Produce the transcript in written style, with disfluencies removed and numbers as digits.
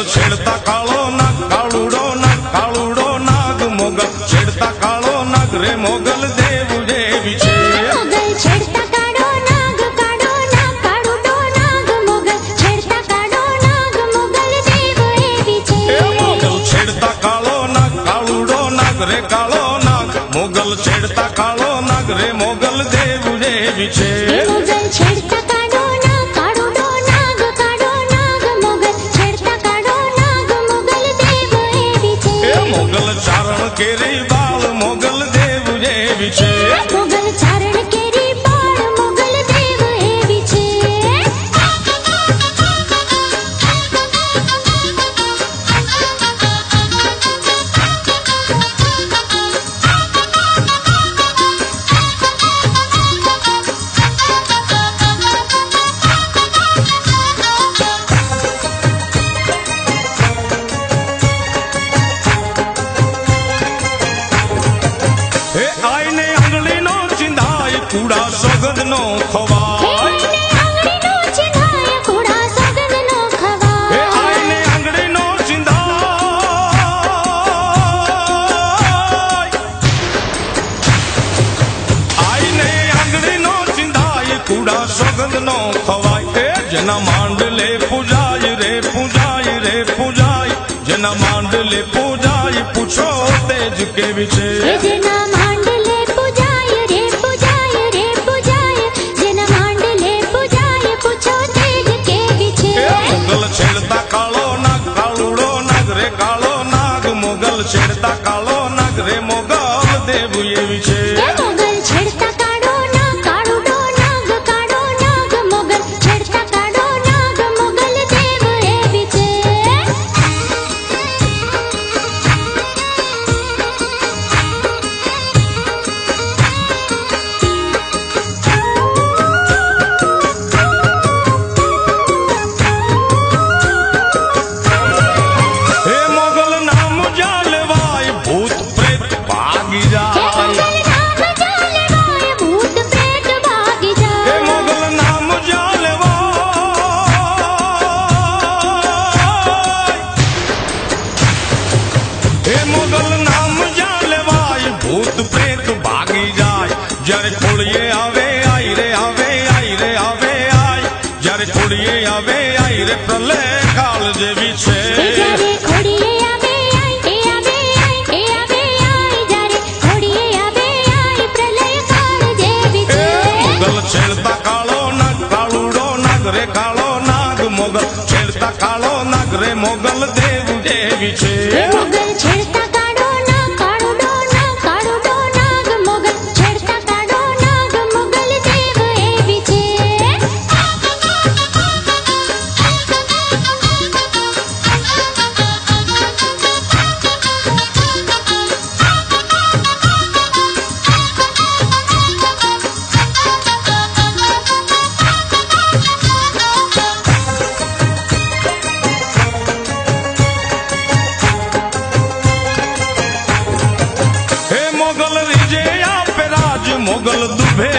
છેડતા કાળો નાગ કાળુડો નાગ મોગલ છેડતા કાળો નાગ રે મોગલ દેવ જેવી છે મોગલ છેડતા કાળો નાગ કાળુડો નાગ મોગલ છેડતા કાળો નાગ મોગલ દેવ એવી છે મોગલ છેડતા કાળો નાગ કાળુડો નાગ રે કાળો નાગ મોગલ છેડતા કાળો નાગ રે મોગલ દેવ જેવી છે મોગલ છેડતા કાળો નાગ કાળુડો નાગ મોગલ છેડતા કાળો નાગ મોગલ દેવ એવી છે મોગલ ચારણ કેરી બાળ મોગલ દેવ જેવી છે મોગલ ચારણ કેરી બાળ મોગલ દેવ એવી છે આઈને આંગળીનો ચિંધાય કુડા સોગંદનો ખવાય આંગળીનો ચિંધાય કુડા સોગંદનો ખવાય આઈને આંગળીનો ચિંધાય કુડા સોગંદનો ખવાય જેના માંડલે પૂજાય જેના માંડલે પૂજાય પૂછો તેજ કેવી છે જેના માંડલે પૂજાય જેના માંડલે પૂજાય પૂછો તેજ કેવી છે મોગલ છેડતા કાળો નાગ કાળુડો નાગ રે કાળો નાગ મોગલ છેડતા કાળો નાગ રે મોગલ દેવ એવી છે મોગલ છેડતા કાળો નાગ કાળુડો નાગ મોગલ છેડતા કાળો નાગ મોગલ દેવ એવી છે હે મોગલ નામ જાલવાય ભૂત પ્રેત ભાગી જાય ભૂત પ્રેત ભાગી જાય હે મોગલ નામ જાલવાય ભૂત પ્રેત ભાગી જાય જ્યારે ખોળીએ આવે આઈ રે જ્યારે ખોળીએ આવે આઈ રે પ્રલય કાળ જેવી છે જ્યારે ખોડીએ આવે જ્યારે ખોડીએ આવે પ્રલય કાળ જેવી છે મોગલ છેડતા કાળો નાગ કાળુડો નાગ રે કાળો નાગ મોગલ છેડતા કાળો નાગ રે મોગલ દેવ જેવી છે મોગલ છેડતા કાળો નાગ કાળુડો નાગ મોગલ છેડતા કાળો નાગ મોગલ દેવ એવી છે હે મોગલ રીજે આપે રાજ મોગલ દુભે